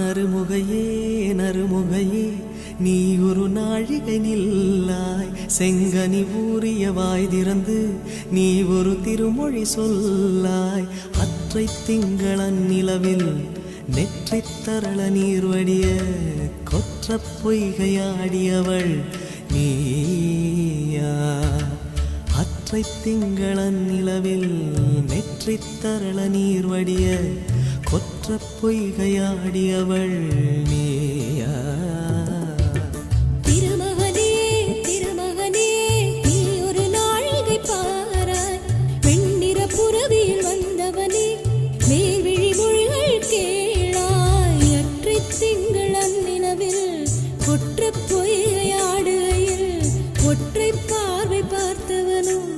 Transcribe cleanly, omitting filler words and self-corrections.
நறுமுகையே நறுமுகையே நீ ஒரு நாழிகை நில்லாய் செங்கனி ஊறிய வாய் திறந்து நீ ஒரு திருமொழி சொல்லாய் அற்றை திங்களன் நிலவில் நெற்றித் தரள நீர் வடிய கொற்ற பொய்கையாடியவள் நீயா அற்றை திங்களன் நிலவில் நெற்றித் தரள நீர் வடிய கொற்ற பொய்கையாடியவள் நீயா ஒற்றை பார்வை பார்த்தவனும்